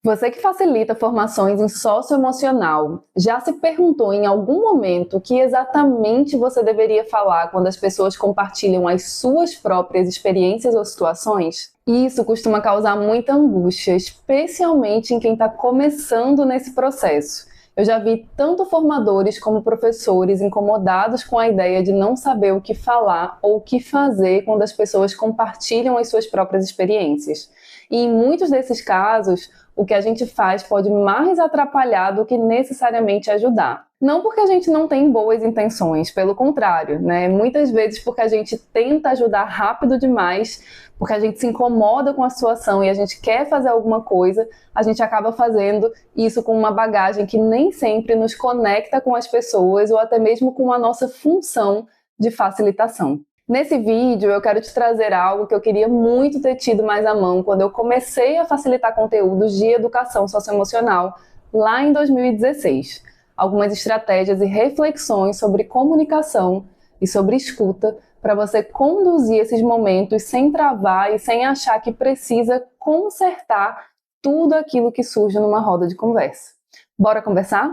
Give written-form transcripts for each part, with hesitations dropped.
Você que facilita formações em socioemocional, já se perguntou em algum momento o que exatamente você deveria falar quando as pessoas compartilham as suas próprias experiências ou situações? Isso costuma causar muita angústia, especialmente em quem está começando nesse processo. Eu já vi tanto formadores como professores incomodados com a ideia de não saber o que falar ou o que fazer quando as pessoas compartilham as suas próprias experiências. E em muitos desses casos, o que a gente faz pode mais atrapalhar do que necessariamente ajudar. Não porque a gente não tem boas intenções, pelo contrário, né? Muitas vezes porque a gente tenta ajudar rápido demais, porque a gente se incomoda com a situação e a gente quer fazer alguma coisa, a gente acaba fazendo isso com uma bagagem que nem sempre nos conecta com as pessoas ou até mesmo com a nossa função de facilitação. Nesse vídeo eu quero te trazer algo que eu queria muito ter tido mais à mão quando eu comecei a facilitar conteúdos de educação socioemocional lá em 2016. Algumas estratégias e reflexões sobre comunicação e sobre escuta para você conduzir esses momentos sem travar e sem achar que precisa consertar tudo aquilo que surge numa roda de conversa. Bora conversar?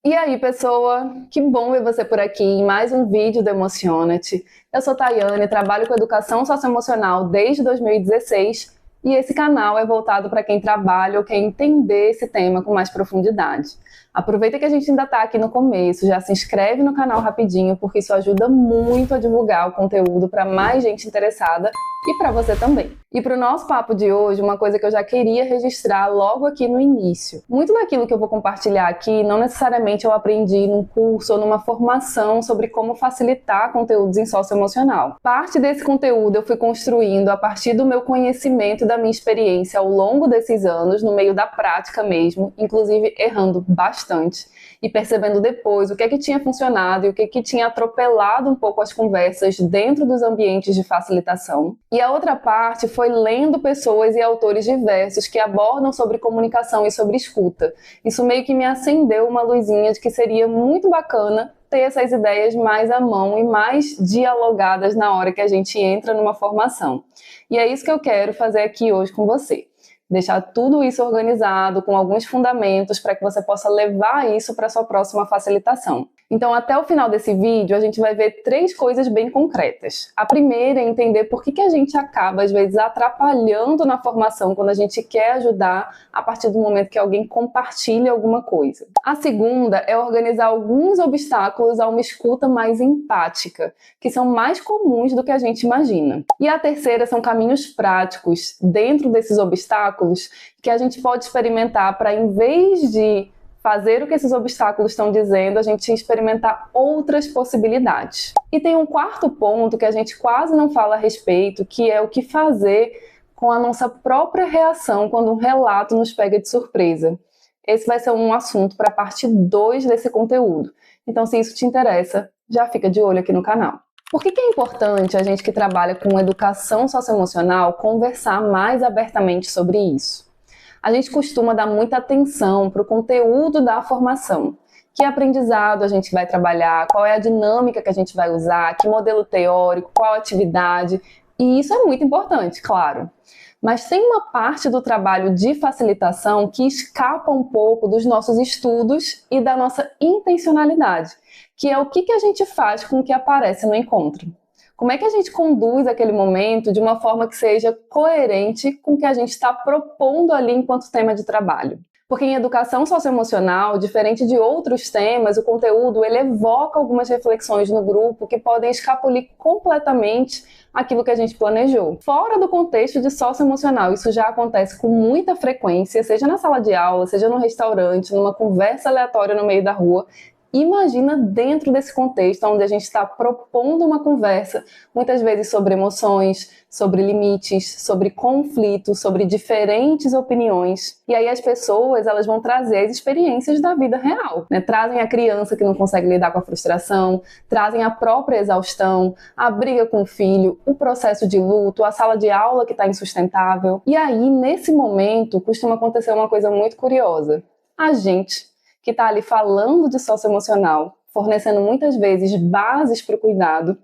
E aí, pessoa? Que bom ver você por aqui em mais um vídeo do Emociona-te. Eu sou Tayane, trabalho com educação socioemocional desde 2016 e esse canal é voltado para quem trabalha ou quer entender esse tema com mais profundidade. Aproveita que a gente ainda está aqui no começo, já se inscreve no canal rapidinho, porque isso ajuda muito a divulgar o conteúdo para mais gente interessada e para você também. E para o nosso papo de hoje, uma coisa que eu já queria registrar logo aqui no início. Muito daquilo que eu vou compartilhar aqui, não necessariamente eu aprendi num curso ou numa formação sobre como facilitar conteúdos em socioemocional. Parte desse conteúdo eu fui construindo a partir do meu conhecimento e da minha experiência ao longo desses anos, no meio da prática mesmo, inclusive errando bastante e percebendo depois o que é que tinha funcionado e o que é que tinha atropelado um pouco as conversas dentro dos ambientes de facilitação. E a outra parte foi lendo pessoas e autores diversos que abordam sobre comunicação e sobre escuta. Isso meio que me acendeu uma luzinha de que seria muito bacana ter essas ideias mais à mão e mais dialogadas na hora que a gente entra numa formação. E é isso que eu quero fazer aqui hoje com você. Deixar tudo isso organizado, com alguns fundamentos, para que você possa levar isso para a sua próxima facilitação. Então, até o final desse vídeo, a gente vai ver 3 coisas bem concretas. A primeira é entender por que a gente acaba, às vezes, atrapalhando na formação quando a gente quer ajudar a partir do momento que alguém compartilha alguma coisa. A segunda é organizar alguns obstáculos a uma escuta mais empática, que são mais comuns do que a gente imagina. E a terceira são caminhos práticos dentro desses obstáculos que a gente pode experimentar para, em vez de fazer o que esses obstáculos estão dizendo, a gente experimentar outras possibilidades. E tem um quarto ponto que a gente quase não fala a respeito, que é o que fazer com a nossa própria reação quando um relato nos pega de surpresa. Esse vai ser um assunto para a parte 2 desse conteúdo. Então, se isso te interessa, já fica de olho aqui no canal. Por que é importante a gente que trabalha com educação socioemocional conversar mais abertamente sobre isso? A gente costuma dar muita atenção para o conteúdo da formação. Que aprendizado a gente vai trabalhar, qual é a dinâmica que a gente vai usar, que modelo teórico, qual atividade. E isso é muito importante, claro. Mas tem uma parte do trabalho de facilitação que escapa um pouco dos nossos estudos e da nossa intencionalidade, que é o que a gente faz com o que aparece no encontro. Como é que a gente conduz aquele momento de uma forma que seja coerente com o que a gente está propondo ali enquanto tema de trabalho? Porque em educação socioemocional, diferente de outros temas, o conteúdo ele evoca algumas reflexões no grupo que podem escapulir completamente aquilo que a gente planejou. Fora do contexto de socioemocional, isso já acontece com muita frequência, seja na sala de aula, seja no restaurante, numa conversa aleatória no meio da rua. Imagina dentro desse contexto onde a gente está propondo uma conversa, muitas vezes sobre emoções, sobre limites, sobre conflitos, sobre diferentes opiniões. E aí as pessoas elas vão trazer as experiências da vida real, né? Trazem a criança que não consegue lidar com a frustração, trazem a própria exaustão, a briga com o filho, o processo de luto, a sala de aula que está insustentável. E aí, nesse momento, costuma acontecer uma coisa muito curiosa. A gente que está ali falando de socioemocional, fornecendo muitas vezes bases para o cuidado,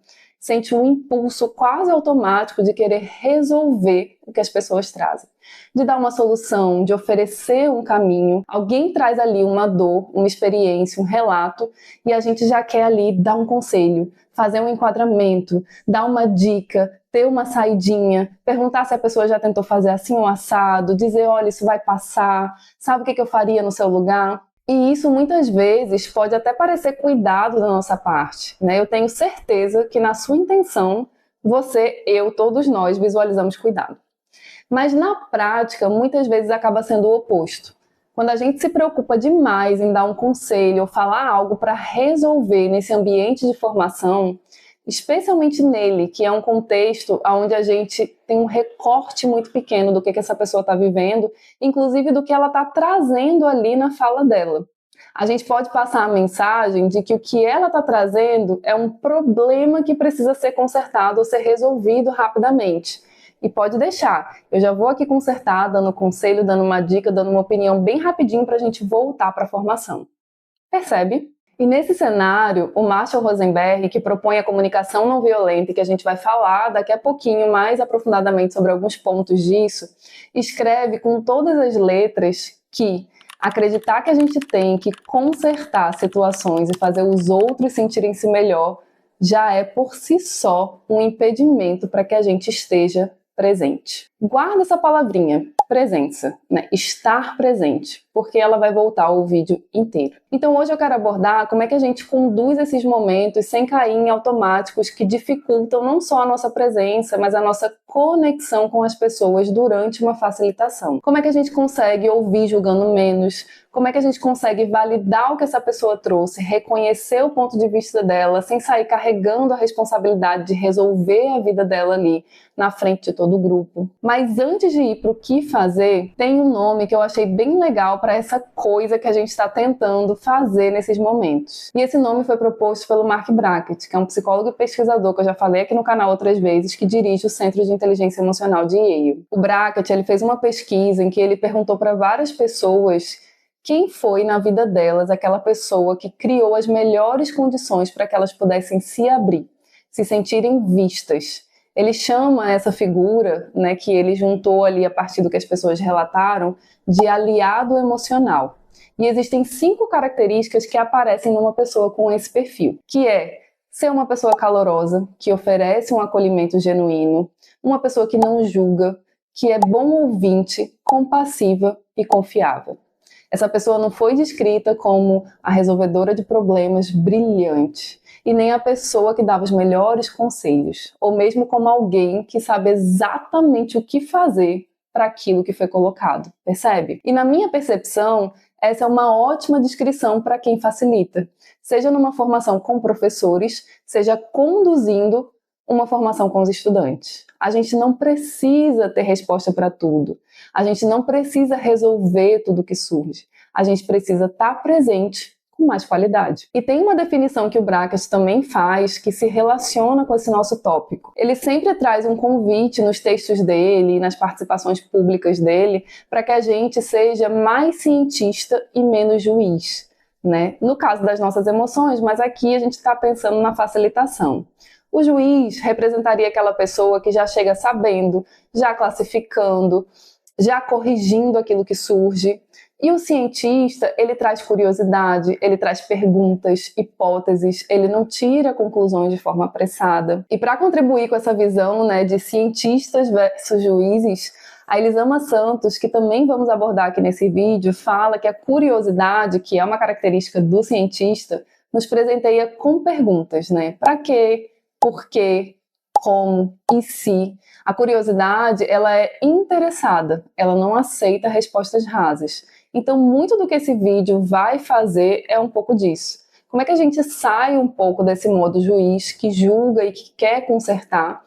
sente um impulso quase automático de querer resolver o que as pessoas trazem, de dar uma solução, de oferecer um caminho. Alguém traz ali uma dor, uma experiência, um relato, e a gente já quer ali dar um conselho, fazer um enquadramento, dar uma dica, ter uma saidinha, perguntar se a pessoa já tentou fazer assim ou assado, dizer, olha, isso vai passar, sabe o que eu faria no seu lugar? E isso muitas vezes pode até parecer cuidado da nossa parte, né? Eu tenho certeza que na sua intenção, você, eu, todos nós visualizamos cuidado. Mas na prática, muitas vezes acaba sendo o oposto. Quando a gente se preocupa demais em dar um conselho ou falar algo para resolver nesse ambiente de formação, especialmente nele, que é um contexto onde a gente tem um recorte muito pequeno do que essa pessoa está vivendo, inclusive do que ela está trazendo ali na fala dela. A gente pode passar a mensagem de que o que ela está trazendo é um problema que precisa ser consertado ou ser resolvido rapidamente. E pode deixar, eu já vou aqui consertar, dando conselho, dando uma dica, dando uma opinião bem rapidinho para a gente voltar para a formação. Percebe? E nesse cenário, o Marshall Rosenberg, que propõe a comunicação não violenta, e que a gente vai falar daqui a pouquinho mais aprofundadamente sobre alguns pontos disso, escreve com todas as letras que acreditar que a gente tem que consertar situações e fazer os outros sentirem-se melhor já é por si só um impedimento para que a gente esteja presente. Guarda essa palavrinha, presença, né? Estar presente, porque ela vai voltar o vídeo inteiro. Então hoje eu quero abordar como é que a gente conduz esses momentos sem cair em automáticos que dificultam não só a nossa presença, mas a nossa conexão com as pessoas durante uma facilitação. Como é que a gente consegue ouvir julgando menos? Como é que a gente consegue validar o que essa pessoa trouxe, reconhecer o ponto de vista dela, sem sair carregando a responsabilidade de resolver a vida dela ali na frente de todo o grupo? Mas antes de ir para o que fazer, tem um nome que eu achei bem legal para essa coisa que a gente está tentando fazer nesses momentos. E esse nome foi proposto pelo Mark Brackett, que é um psicólogo e pesquisador que eu já falei aqui no canal outras vezes, que dirige o Centro de Inteligência Emocional de Yale. O Brackett, ele fez uma pesquisa em que ele perguntou para várias pessoas quem foi na vida delas aquela pessoa que criou as melhores condições para que elas pudessem se abrir, se sentirem vistas. Ele chama essa figura, né, que ele juntou ali a partir do que as pessoas relataram, de aliado emocional. E existem 5 características que aparecem numa pessoa com esse perfil, que é ser uma pessoa calorosa, que oferece um acolhimento genuíno, uma pessoa que não julga, que é bom ouvinte, compassiva e confiável. Essa pessoa não foi descrita como a resolvedora de problemas brilhante, e nem a pessoa que dava os melhores conselhos, ou mesmo como alguém que sabe exatamente o que fazer para aquilo que foi colocado, percebe? E na minha percepção, essa é uma ótima descrição para quem facilita, seja numa formação com professores, seja conduzindo uma formação com os estudantes. A gente não precisa ter resposta para tudo, a gente não precisa resolver tudo que surge, a gente precisa estar presente com mais qualidade. E tem uma definição que o Brackett também faz que se relaciona com esse nosso tópico. Ele sempre traz um convite nos textos dele, nas participações públicas dele, para que a gente seja mais cientista e menos juiz, né? No caso das nossas emoções, mas aqui a gente está pensando na facilitação. O juiz representaria aquela pessoa que já chega sabendo, já classificando, já corrigindo aquilo que surge. E o cientista, ele traz curiosidade, ele traz perguntas, hipóteses, ele não tira conclusões de forma apressada. E para contribuir com essa visão, né, de cientistas versus juízes, a Elisama Santos, que também vamos abordar aqui nesse vídeo, fala que a curiosidade, que é uma característica do cientista, nos presenteia com perguntas, né? Para quê? Por quê? Como? E se? A curiosidade, ela é interessada, ela não aceita respostas rasas. Então, muito do que esse vídeo vai fazer é um pouco disso. Como é que a gente sai um pouco desse modo juiz que julga e que quer consertar,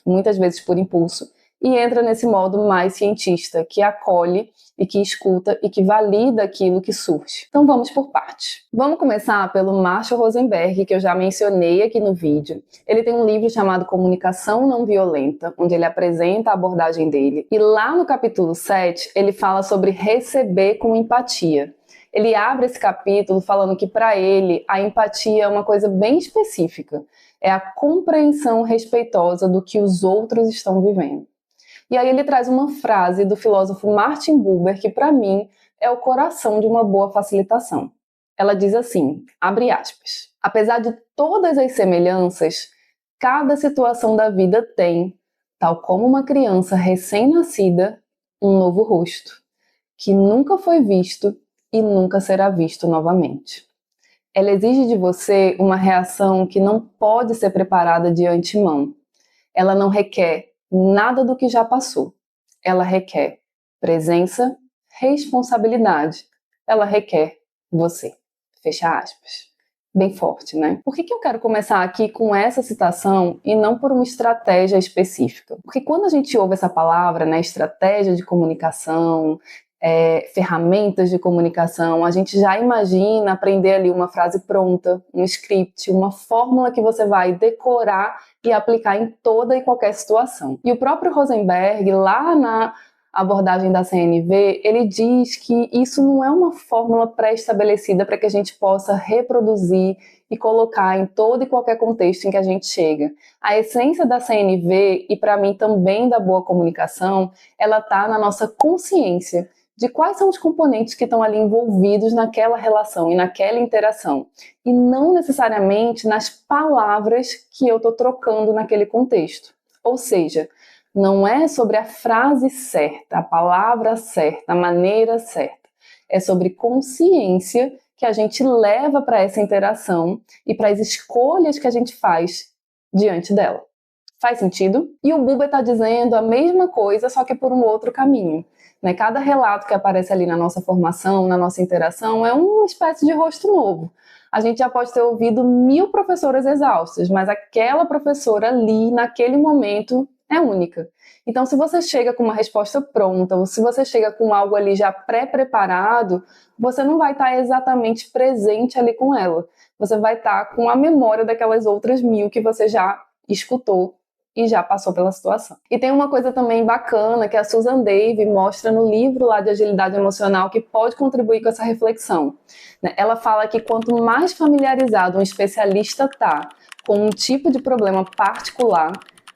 muitas vezes por impulso, e entra nesse modo mais cientista, que acolhe e que escuta e que valida aquilo que surge. Então vamos por partes. Vamos começar pelo Marshall Rosenberg, que eu já mencionei aqui no vídeo. Ele tem um livro chamado Comunicação Não Violenta, onde ele apresenta a abordagem dele. E lá no capítulo 7, ele fala sobre receber com empatia. Ele abre esse capítulo falando que para ele a empatia é uma coisa bem específica. é a compreensão respeitosa do que os outros estão vivendo. E aí ele traz uma frase do filósofo Martin Buber que, para mim, é o coração de uma boa facilitação. Ela diz assim, abre aspas, apesar de todas as semelhanças, cada situação da vida tem, tal como uma criança recém-nascida, um novo rosto, que nunca foi visto e nunca será visto novamente. Ela exige de você uma reação que não pode ser preparada de antemão. Ela não requer nada do que já passou. Ela requer presença, responsabilidade. Ela requer você. Fecha aspas. Bem forte, né? Por que eu quero começar aqui com essa citação e não por uma estratégia específica? Porque quando a gente ouve essa palavra, né, estratégia de comunicação, ferramentas de comunicação, a gente já imagina aprender ali uma frase pronta, um script, uma fórmula que você vai decorar e aplicar em toda e qualquer situação. E o próprio Rosenberg, lá na abordagem da CNV, ele diz que isso não é uma fórmula pré-estabelecida para que a gente possa reproduzir e colocar em todo e qualquer contexto em que a gente chega. A essência da CNV, e para mim também da boa comunicação, ela está na nossa consciência de quais são os componentes que estão ali envolvidos naquela relação e naquela interação, e não necessariamente nas palavras que eu estou trocando naquele contexto. Ou seja, não é sobre a frase certa, a palavra certa, a maneira certa. É sobre consciência que a gente leva para essa interação e para as escolhas que a gente faz diante dela. Faz sentido? E o Buber está dizendo a mesma coisa, só que por um outro caminho. Né? Cada relato que aparece ali na nossa formação, na nossa interação, é uma espécie de rosto novo. A gente já pode ter ouvido 1000 professoras exaustas, mas aquela professora ali, naquele momento, é única. Então, se você chega com uma resposta pronta, ou se você chega com algo ali já pré-preparado, você não vai estar exatamente presente ali com ela. Você vai estar com a memória daquelas outras 1000 que você já escutou e já passou pela situação. E tem uma coisa também bacana que a Susan Davey mostra no livro lá de agilidade emocional que pode contribuir com essa reflexão. Ela fala que quanto mais familiarizado um especialista está com um tipo de problema particular,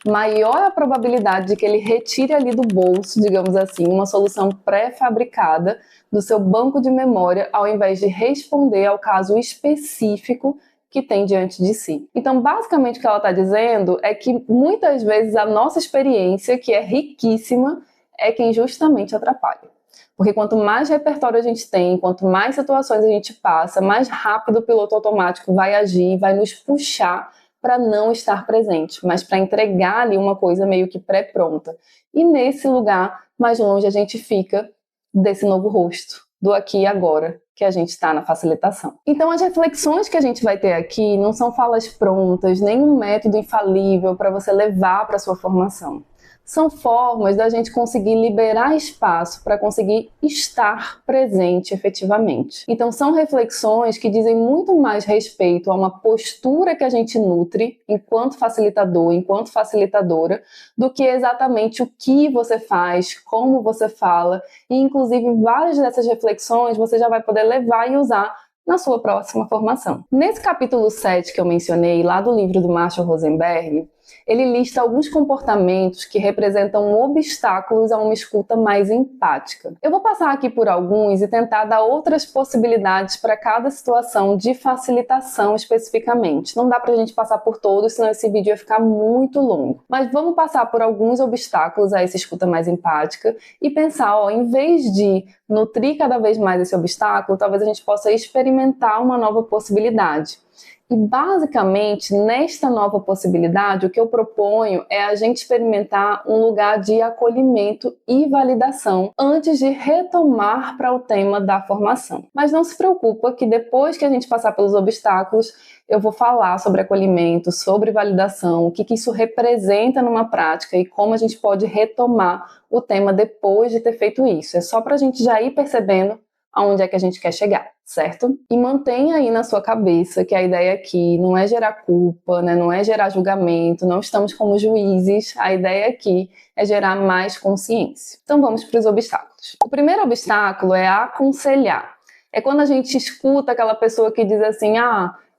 maior é a probabilidade de que ele retire ali do bolso, digamos assim, uma solução pré-fabricada do seu banco de memória, ao invés de responder ao caso específico que tem diante de si. Então, basicamente, o que ela está dizendo é que muitas vezes a nossa experiência, que é riquíssima, é quem justamente atrapalha. Porque quanto mais repertório a gente tem, quanto mais situações a gente passa, mais rápido o piloto automático vai agir, vai nos puxar para não estar presente, mas para entregar ali uma coisa meio que pré-pronta. E nesse lugar, mais longe a gente fica desse novo rosto, do aqui e agora, que a gente está na facilitação. Então, as reflexões que a gente vai ter aqui não são falas prontas, nem um método infalível para você levar para a sua formação. São formas da gente conseguir liberar espaço para conseguir estar presente efetivamente. Então, são reflexões que dizem muito mais respeito a uma postura que a gente nutre enquanto facilitador, enquanto facilitadora, do que exatamente o que você faz, como você fala, e inclusive várias dessas reflexões você já vai poder levar e usar na sua próxima formação. Nesse capítulo 7 que eu mencionei, lá do livro do Marshall Rosenberg, ele lista alguns comportamentos que representam obstáculos a uma escuta mais empática. Eu vou passar aqui por alguns e tentar dar outras possibilidades para cada situação de facilitação especificamente. Não dá para a gente passar por todos, senão esse vídeo ia ficar muito longo. Mas vamos passar por alguns obstáculos a essa escuta mais empática e pensar, em vez de nutrir cada vez mais esse obstáculo, talvez a gente possa experimentar uma nova possibilidade. E basicamente, nesta nova possibilidade, o que eu proponho é a gente experimentar um lugar de acolhimento e validação antes de retomar para o tema da formação. Mas não se preocupa que depois que a gente passar pelos obstáculos, eu vou falar sobre acolhimento, sobre validação, o que isso representa numa prática e como a gente pode retomar o tema depois de ter feito isso. É só para a gente já ir percebendo aonde é que a gente quer chegar, certo? E mantenha aí na sua cabeça que a ideia aqui não é gerar culpa, né? Não é gerar julgamento, não estamos como juízes, a ideia aqui é gerar mais consciência. Então vamos para os obstáculos. O primeiro obstáculo é aconselhar. É quando a gente escuta aquela pessoa que diz assim,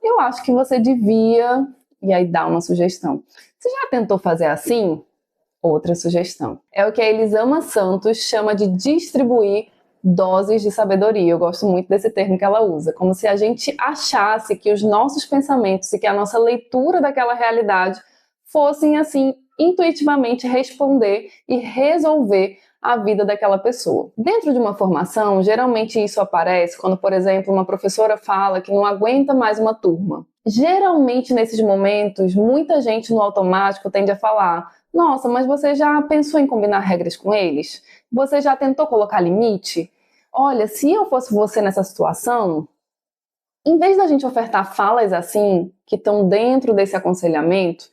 eu acho que você devia e aí dá uma sugestão. Você já tentou fazer assim? Outra sugestão. É o que a Elisama Santos chama de distribuir doses de sabedoria. Eu gosto muito desse termo que ela usa, como se a gente achasse que os nossos pensamentos e que a nossa leitura daquela realidade fossem, assim, intuitivamente responder e resolver a vida daquela pessoa. Dentro de uma formação, geralmente isso aparece quando, por exemplo, uma professora fala que não aguenta mais uma turma. Geralmente, nesses momentos, muita gente no automático tende a falar: nossa, mas você já pensou em combinar regras com eles? Você já tentou colocar limite? Olha, se eu fosse você nessa situação, em vez da gente ofertar falas assim, que estão dentro desse aconselhamento,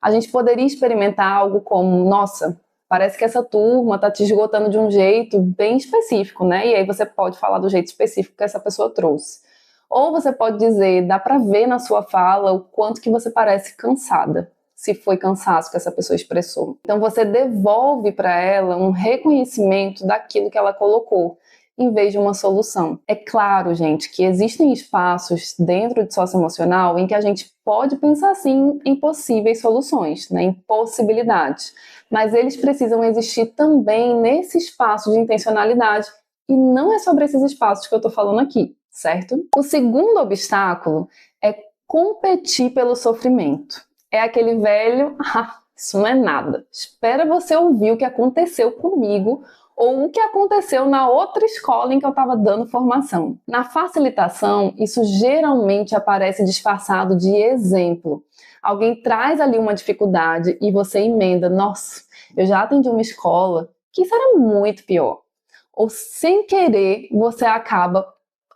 a gente poderia experimentar algo como: nossa, parece que essa turma está te esgotando de um jeito bem específico, né? E aí você pode falar do jeito específico que essa pessoa trouxe. Ou você pode dizer: dá para ver na sua fala o quanto que você parece cansada, se foi cansaço que essa pessoa expressou. Então você devolve para ela um reconhecimento daquilo que ela colocou, em vez de uma solução. É claro, gente, que existem espaços dentro de socioemocional em que a gente pode pensar, sim, em possíveis soluções, né, em possibilidades. Mas eles precisam existir também nesse espaço de intencionalidade, e não é sobre esses espaços que eu estou falando aqui, certo? O segundo obstáculo é competir pelo sofrimento. É aquele velho: isso não é nada. Espera você ouvir o que aconteceu comigo ou o que aconteceu na outra escola em que eu estava dando formação. Na facilitação, isso geralmente aparece disfarçado de exemplo. Alguém traz ali uma dificuldade e você emenda: nossa, eu já atendi uma escola que isso era muito pior. Ou, sem querer, você acaba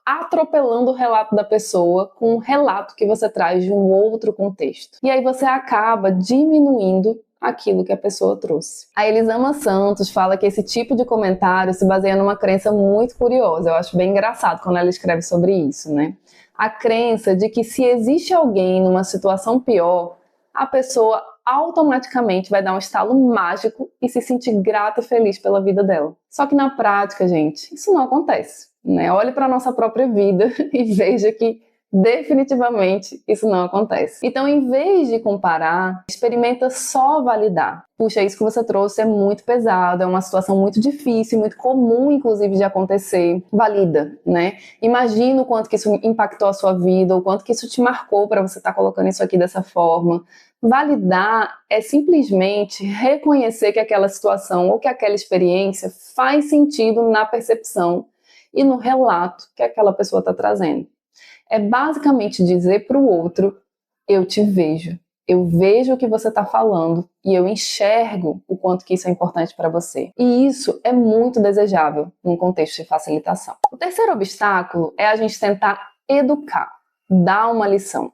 atropelando o relato da pessoa com um relato que você traz de um outro contexto. E aí você acaba diminuindo aquilo que a pessoa trouxe. A Elisama Santos fala que esse tipo de comentário se baseia numa crença muito curiosa. Eu acho bem engraçado quando ela escreve sobre isso, né? A crença de que se existe alguém numa situação pior, a pessoa automaticamente vai dar um estalo mágico e se sentir grata e feliz pela vida dela. Só que na prática, gente, isso não acontece, né? Olhe para a nossa própria vida e veja que definitivamente isso não acontece. Então, em vez de comparar, experimenta só validar. Puxa, isso que você trouxe é muito pesado, é uma situação muito difícil, muito comum, inclusive, de acontecer. Valida, né? Imagina o quanto que isso impactou a sua vida, o quanto que isso te marcou para você estar colocando isso aqui dessa forma. Validar é simplesmente reconhecer que aquela situação ou que aquela experiência faz sentido na percepção e no relato que aquela pessoa está trazendo. É basicamente dizer para o outro: eu te vejo, eu vejo o que você está falando e eu enxergo o quanto que isso é importante para você. E isso é muito desejável num contexto de facilitação. O terceiro obstáculo é a gente tentar educar, dar uma lição.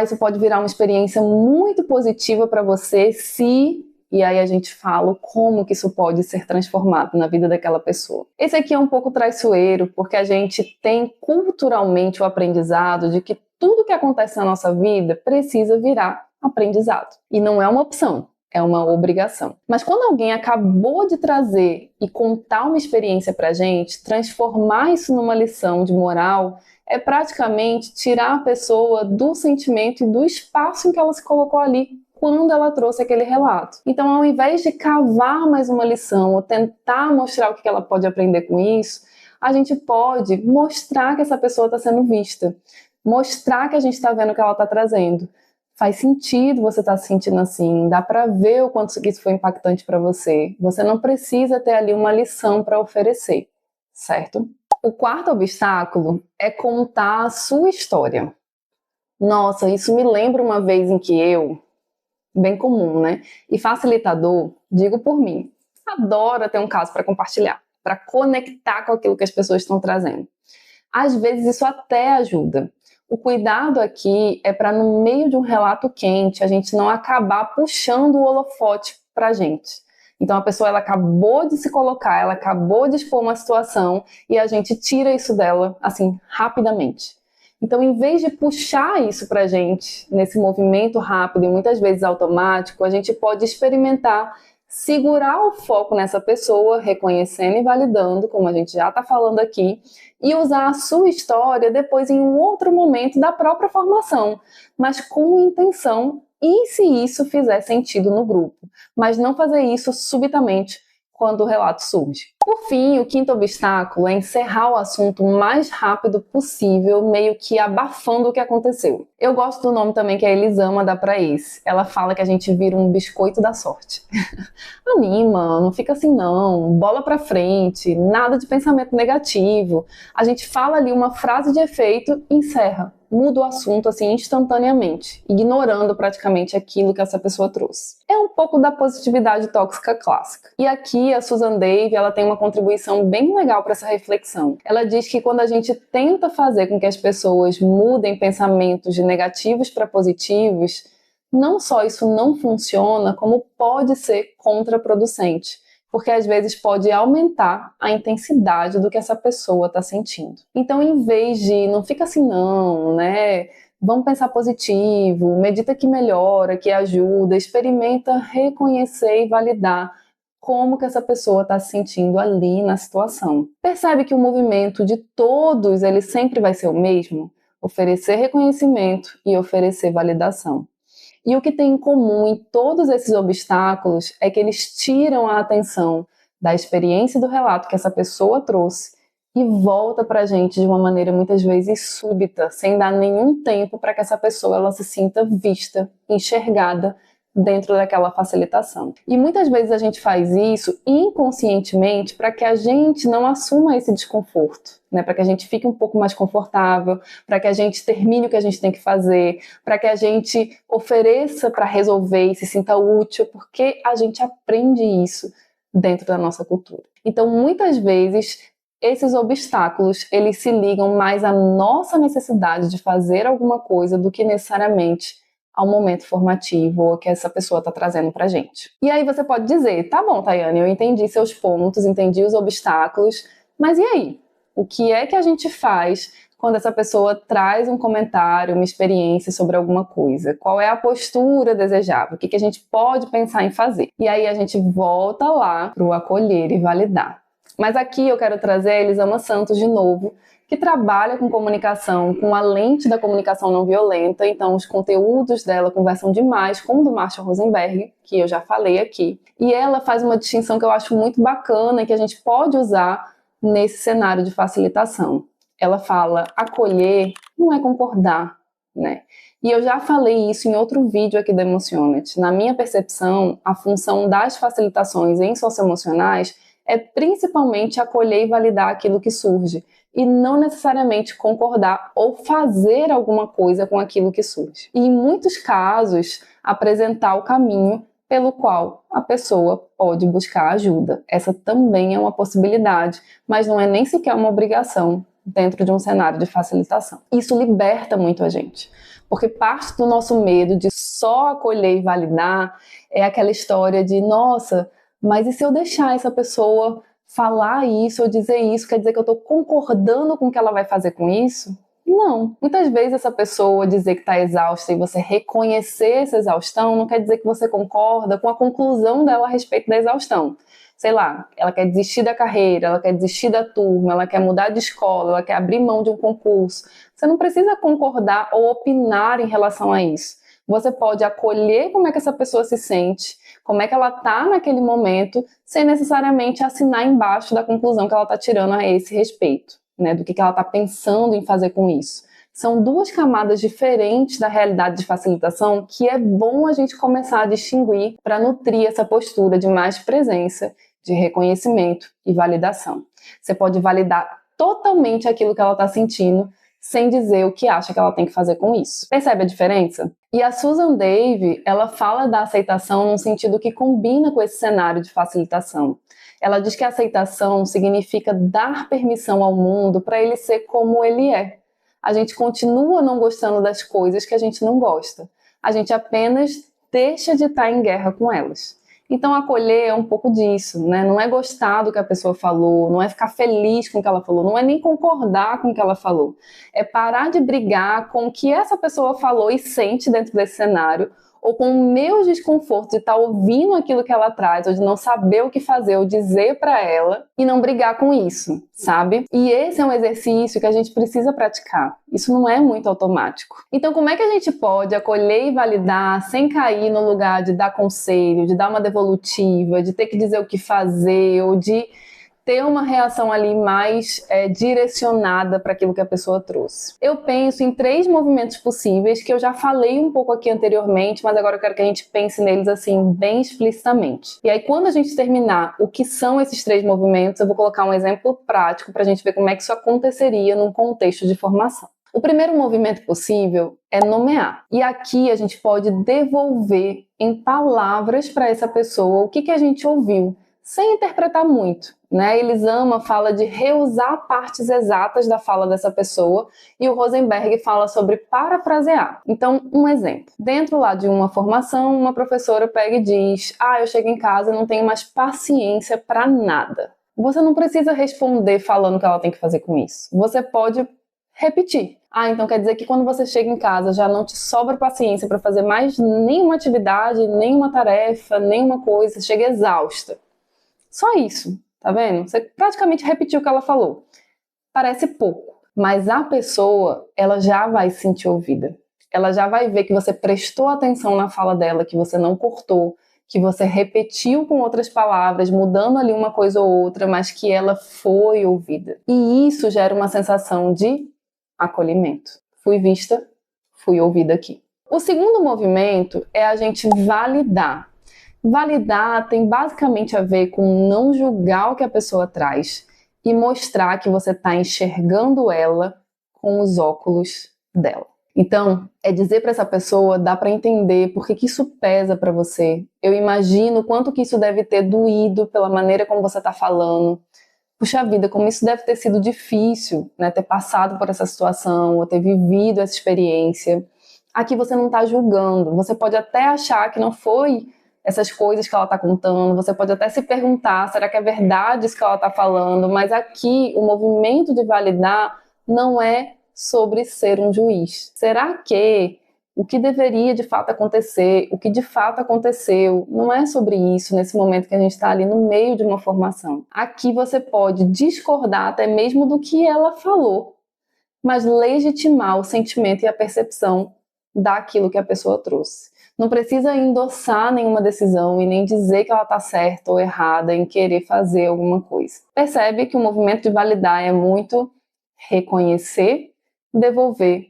Isso pode virar uma experiência muito positiva para você se... E aí a gente fala como que isso pode ser transformado na vida daquela pessoa. Esse aqui é um pouco traiçoeiro, porque a gente tem culturalmente o aprendizado de que tudo que acontece na nossa vida precisa virar aprendizado. E não é uma opção, é uma obrigação. Mas quando alguém acabou de trazer e contar uma experiência pra gente, transformar isso numa lição de moral, é praticamente tirar a pessoa do sentimento e do espaço em que ela se colocou ali quando ela trouxe aquele relato. Então, ao invés de cavar mais uma lição ou tentar mostrar o que ela pode aprender com isso, a gente pode mostrar que essa pessoa está sendo vista, mostrar que a gente está vendo o que ela está trazendo. Faz sentido você estar se sentindo assim, dá para ver o quanto isso foi impactante para você. Você não precisa ter ali uma lição para oferecer, certo? O quarto obstáculo é contar a sua história. Nossa, isso me lembra uma vez em que bem comum, né? E facilitador, digo por mim, adora ter um caso para compartilhar, para conectar com aquilo que as pessoas estão trazendo. Às vezes isso até ajuda. O cuidado aqui é para, no meio de um relato quente, a gente não acabar puxando o holofote para a gente. Então a pessoa ela acabou de se colocar, ela acabou de expor uma situação e a gente tira isso dela assim rapidamente. Então, em vez de puxar isso pra gente, nesse movimento rápido e muitas vezes automático, a gente pode experimentar segurar o foco nessa pessoa, reconhecendo e validando, como a gente já está falando aqui, e usar a sua história depois em um outro momento da própria formação, mas com intenção e se isso fizer sentido no grupo, mas não fazer isso subitamente quando o relato surge. Por fim, o quinto obstáculo é encerrar o assunto o mais rápido possível, meio que abafando o que aconteceu. Eu gosto do nome também que a Elisama dá pra esse. Ela fala que a gente vira um biscoito da sorte. Anima, não fica assim não, bola pra frente, nada de pensamento negativo. A gente fala ali uma frase de efeito e encerra. Muda o assunto assim instantaneamente, ignorando praticamente aquilo que essa pessoa trouxe. É um pouco da positividade tóxica clássica. E aqui a Susan Davey, ela tem uma contribuição bem legal para essa reflexão. Ela diz que quando a gente tenta fazer com que as pessoas mudem pensamentos de negativos para positivos, não só isso não funciona, como pode ser contraproducente, porque às vezes pode aumentar a intensidade do que essa pessoa está sentindo. Então, em vez de não fica assim não, né? Vamos pensar positivo, medita que melhora, que ajuda, experimenta reconhecer e validar como que essa pessoa está se sentindo ali na situação. Percebe que o movimento de todos, ele sempre vai ser o mesmo? Oferecer reconhecimento e oferecer validação. E o que tem em comum em todos esses obstáculos é que eles tiram a atenção da experiência e do relato que essa pessoa trouxe e volta para a gente de uma maneira muitas vezes súbita, sem dar nenhum tempo para que essa pessoa ela se sinta vista, enxergada dentro daquela facilitação. E muitas vezes a gente faz isso inconscientemente para que a gente não assuma esse desconforto, né? Para que a gente fique um pouco mais confortável, para que a gente termine o que a gente tem que fazer, para que a gente ofereça para resolver e se sinta útil, porque a gente aprende isso dentro da nossa cultura. Então, muitas vezes, esses obstáculos, eles se ligam mais à nossa necessidade de fazer alguma coisa do que necessariamente ao momento formativo que essa pessoa está trazendo pra gente. E aí você pode dizer, tá bom, Tayane, eu entendi seus pontos, entendi os obstáculos, mas e aí? O que é que a gente faz quando essa pessoa traz um comentário, uma experiência sobre alguma coisa? Qual é a postura desejável? O que a gente pode pensar em fazer? E aí a gente volta lá pro acolher e validar. Mas aqui eu quero trazer a Elisama Santos de novo, que trabalha com comunicação, com a lente da comunicação não violenta, então os conteúdos dela conversam demais com o do Marshall Rosenberg, que eu já falei aqui. E ela faz uma distinção que eu acho muito bacana e que a gente pode usar nesse cenário de facilitação. Ela fala, acolher não é concordar, né? E eu já falei isso em outro vídeo aqui do Emocionate. Na minha percepção, a função das facilitações em socioemocionais é principalmente acolher e validar aquilo que surge, e não necessariamente concordar ou fazer alguma coisa com aquilo que surge. E em muitos casos, apresentar o caminho pelo qual a pessoa pode buscar ajuda. Essa também é uma possibilidade, mas não é nem sequer uma obrigação dentro de um cenário de facilitação. Isso liberta muito a gente, porque parte do nosso medo de só acolher e validar é aquela história de, nossa, mas e se eu deixar essa pessoa falar isso ou dizer isso, quer dizer que eu estou concordando com o que ela vai fazer com isso? Não. Muitas vezes essa pessoa dizer que está exausta e você reconhecer essa exaustão não quer dizer que você concorda com a conclusão dela a respeito da exaustão. Sei lá, ela quer desistir da carreira, ela quer desistir da turma, ela quer mudar de escola, ela quer abrir mão de um concurso. Você não precisa concordar ou opinar em relação a isso. Você pode acolher como é que essa pessoa se sente, como é que ela está naquele momento, sem necessariamente assinar embaixo da conclusão que ela está tirando a esse respeito, né, do que ela está pensando em fazer com isso. São duas camadas diferentes da realidade de facilitação que é bom a gente começar a distinguir para nutrir essa postura de mais presença, de reconhecimento e validação. Você pode validar totalmente aquilo que ela está sentindo, sem dizer o que acha que ela tem que fazer com isso. Percebe a diferença? E a Susan Davey, ela fala da aceitação num sentido que combina com esse cenário de facilitação. Ela diz que a aceitação significa dar permissão ao mundo para ele ser como ele é. A gente continua não gostando das coisas que a gente não gosta. A gente apenas deixa de estar em guerra com elas. Então, acolher é um pouco disso, né? Não é gostar do que a pessoa falou, não é ficar feliz com o que ela falou, não é nem concordar com o que ela falou. É parar de brigar com o que essa pessoa falou e sente dentro desse cenário, ou com o meu desconforto de estar ouvindo aquilo que ela traz, ou de não saber o que fazer, ou dizer para ela, e não brigar com isso, sabe? E esse é um exercício que a gente precisa praticar. Isso não é muito automático. Então, como é que a gente pode acolher e validar sem cair no lugar de dar conselho, de dar uma devolutiva, de ter que dizer o que fazer, ou de ter uma reação ali mais direcionada para aquilo que a pessoa trouxe? Eu penso em 3 movimentos possíveis que eu já falei um pouco aqui anteriormente, mas agora eu quero que a gente pense neles assim bem explicitamente. E aí, quando a gente terminar o que são esses 3 movimentos, eu vou colocar um exemplo prático para a gente ver como é que isso aconteceria num contexto de formação. O primeiro movimento possível é nomear. E aqui a gente pode devolver em palavras para essa pessoa o que a gente ouviu, sem interpretar muito, né? Elisama fala de reusar partes exatas da fala dessa pessoa e o Rosenberg fala sobre parafrasear. Então, um exemplo. Dentro lá de uma formação, uma professora pega e diz: eu chego em casa e não tenho mais paciência para nada. Você não precisa responder falando o que ela tem que fazer com isso. Você pode repetir. Então quer dizer que quando você chega em casa já não te sobra paciência para fazer mais nenhuma atividade, nenhuma tarefa, nenhuma coisa, você chega exausta. Só isso, tá vendo? Você praticamente repetiu o que ela falou. Parece pouco, mas a pessoa, ela já vai se sentir ouvida. Ela já vai ver que você prestou atenção na fala dela, que você não cortou, que você repetiu com outras palavras, mudando ali uma coisa ou outra, mas que ela foi ouvida. E isso gera uma sensação de acolhimento. Fui vista, fui ouvida aqui. O segundo movimento é a gente validar. Validar tem basicamente a ver com não julgar o que a pessoa traz e mostrar que você está enxergando ela com os óculos dela. Então, é dizer para essa pessoa, dá para entender por que isso pesa para você. Eu imagino quanto que isso deve ter doído pela maneira como você está falando. Puxa vida, como isso deve ter sido difícil, né? Ter passado por essa situação, ou ter vivido essa experiência. Aqui você não está julgando. Você pode até achar que não foi essas coisas que ela está contando, você pode até se perguntar, será que é verdade isso que ela está falando? Mas aqui o movimento de validar não é sobre ser um juiz. Será que o que deveria de fato acontecer, o que de fato aconteceu, não é sobre isso nesse momento que a gente está ali no meio de uma formação. Aqui você pode discordar até mesmo do que ela falou, mas legitimar o sentimento e a percepção daquilo que a pessoa trouxe. Não precisa endossar nenhuma decisão e nem dizer que ela está certa ou errada em querer fazer alguma coisa. Percebe que o movimento de validar é muito reconhecer, devolver,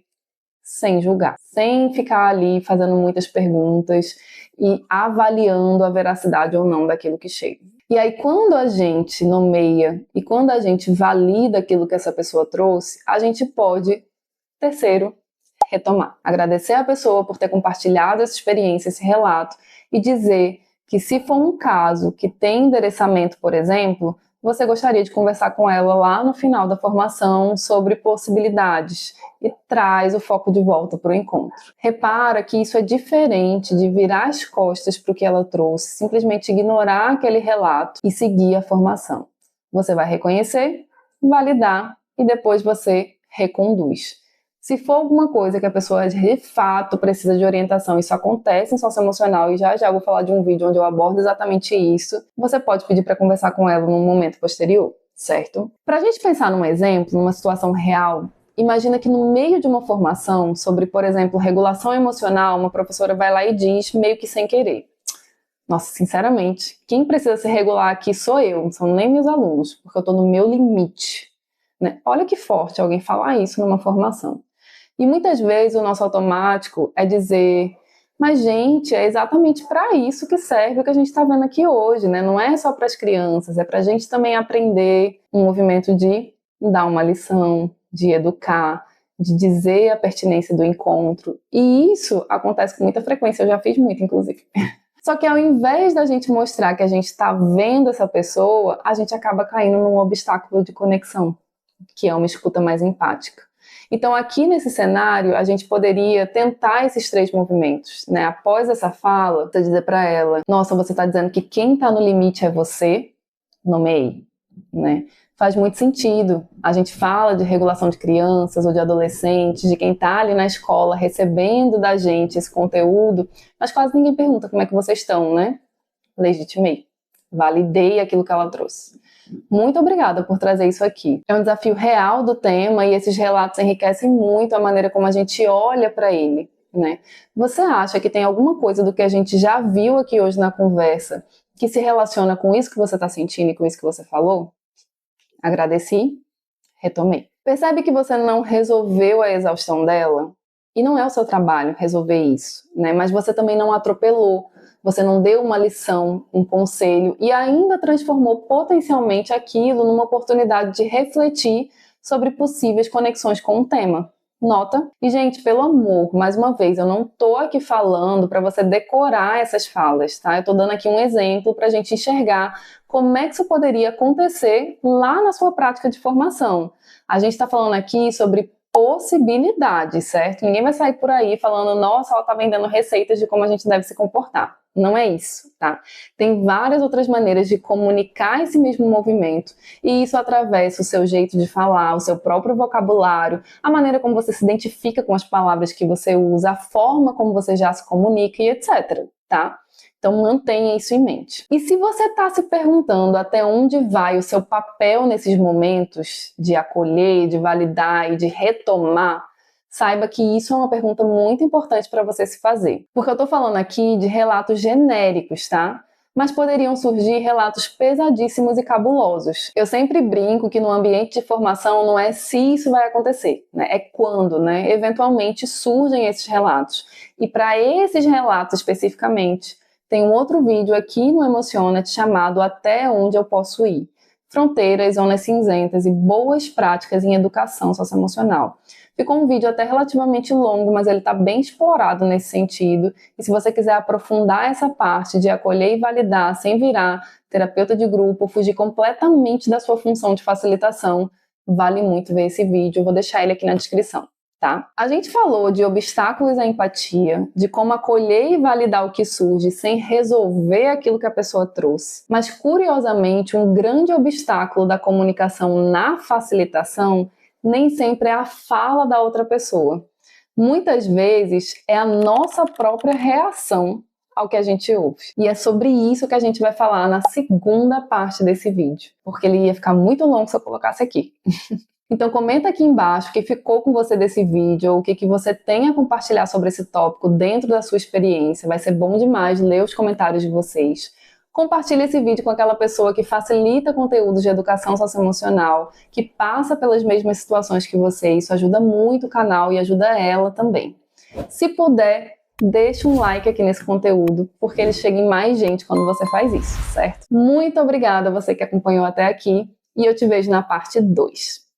sem julgar, sem ficar ali fazendo muitas perguntas e avaliando a veracidade ou não daquilo que chega. E aí, quando a gente nomeia e quando a gente valida aquilo que essa pessoa trouxe, a gente pode, terceiro, retomar. Agradecer a pessoa por ter compartilhado essa experiência, esse relato, e dizer que se for um caso que tem endereçamento, por exemplo, você gostaria de conversar com ela lá no final da formação sobre possibilidades e traz o foco de volta para o encontro. Repara que isso é diferente de virar as costas para o que ela trouxe, simplesmente ignorar aquele relato e seguir a formação. Você vai reconhecer, validar e depois você reconduz. Se for alguma coisa que a pessoa de fato precisa de orientação, isso acontece em socioemocional e já já vou falar de um vídeo onde eu abordo exatamente isso, você pode pedir para conversar com ela num momento posterior, certo? Para a gente pensar num exemplo, numa situação real, imagina que no meio de uma formação sobre, por exemplo, regulação emocional, uma professora vai lá e diz, meio que sem querer: nossa, sinceramente, quem precisa se regular aqui sou eu, não são nem meus alunos, porque eu estou no meu limite. Né? Olha que forte alguém falar isso numa formação. E muitas vezes o nosso automático é dizer, mas gente, é exatamente para isso que serve o que a gente está vendo aqui hoje, né? Não é só para as crianças, é para a gente também aprender um movimento de dar uma lição, de educar, de dizer a pertinência do encontro. E isso acontece com muita frequência, eu já fiz muito, inclusive. Só que ao invés da gente mostrar que a gente está vendo essa pessoa, a gente acaba caindo num obstáculo de conexão, que é uma escuta mais empática. Então aqui nesse cenário a gente poderia tentar esses 3 movimentos, né? Após essa fala, você dizer para ela, nossa, você está dizendo que quem está no limite é você? Nomeie. né? Faz muito sentido. A gente fala de regulação de crianças ou de adolescentes, de quem está ali na escola recebendo da gente esse conteúdo, mas quase ninguém pergunta como é que vocês estão, né? Legitimei. Validei aquilo que ela trouxe. Muito obrigada por trazer isso aqui. É um desafio real do tema e esses relatos enriquecem muito a maneira como a gente olha para ele, né? Você acha que tem alguma coisa do que a gente já viu aqui hoje na conversa que se relaciona com isso que você está sentindo e com isso que você falou? Agradeci, retomei. Percebe que você não resolveu a exaustão dela? E não é o seu trabalho resolver isso, né? Mas você também não atropelou, você não deu uma lição, um conselho e ainda transformou potencialmente aquilo numa oportunidade de refletir sobre possíveis conexões com o tema. Nota? E, gente, pelo amor, mais uma vez, eu não tô aqui falando para você decorar essas falas, tá? Eu tô dando aqui um exemplo pra gente enxergar como é que isso poderia acontecer lá na sua prática de formação. A gente tá falando aqui sobre possibilidades, certo? Ninguém vai sair por aí falando, nossa, ela tá vendendo receitas de como a gente deve se comportar. Não é isso, tá? Tem várias outras maneiras de comunicar esse mesmo movimento e isso atravessa o seu jeito de falar, o seu próprio vocabulário, a maneira como você se identifica com as palavras que você usa, a forma como você já se comunica e etc, tá? Então mantenha isso em mente. E se você está se perguntando até onde vai o seu papel nesses momentos de acolher, de validar e de retomar, saiba que isso é uma pergunta muito importante para você se fazer. Porque eu estou falando aqui de relatos genéricos, tá? Mas poderiam surgir relatos pesadíssimos e cabulosos. Eu sempre brinco que no ambiente de formação não é se isso vai acontecer, né? É quando, né? Eventualmente surgem esses relatos. E para esses relatos especificamente, tem um outro vídeo aqui no Emociona-te chamado Até Onde Eu Posso Ir? Fronteiras, zonas cinzentas e boas práticas em educação socioemocional. Ficou um vídeo até relativamente longo, mas ele está bem explorado nesse sentido. E se você quiser aprofundar essa parte de acolher e validar sem virar terapeuta de grupo, fugir completamente da sua função de facilitação, vale muito ver esse vídeo. Eu vou deixar ele aqui na descrição. Tá? A gente falou de obstáculos à empatia, de como acolher e validar o que surge sem resolver aquilo que a pessoa trouxe. Mas, curiosamente, um grande obstáculo da comunicação na facilitação nem sempre é a fala da outra pessoa. Muitas vezes é a nossa própria reação ao que a gente ouve. E é sobre isso que a gente vai falar na segunda parte desse vídeo, porque ele ia ficar muito longo se eu colocasse aqui. Então comenta aqui embaixo o que ficou com você desse vídeo, ou o que você tem a compartilhar sobre esse tópico dentro da sua experiência. Vai ser bom demais ler os comentários de vocês. Compartilhe esse vídeo com aquela pessoa que facilita conteúdos de educação socioemocional, que passa pelas mesmas situações que você. Isso ajuda muito o canal e ajuda ela também. Se puder, deixa um like aqui nesse conteúdo, porque ele chega em mais gente quando você faz isso, certo? Muito obrigada a você que acompanhou até aqui e eu te vejo na parte 2.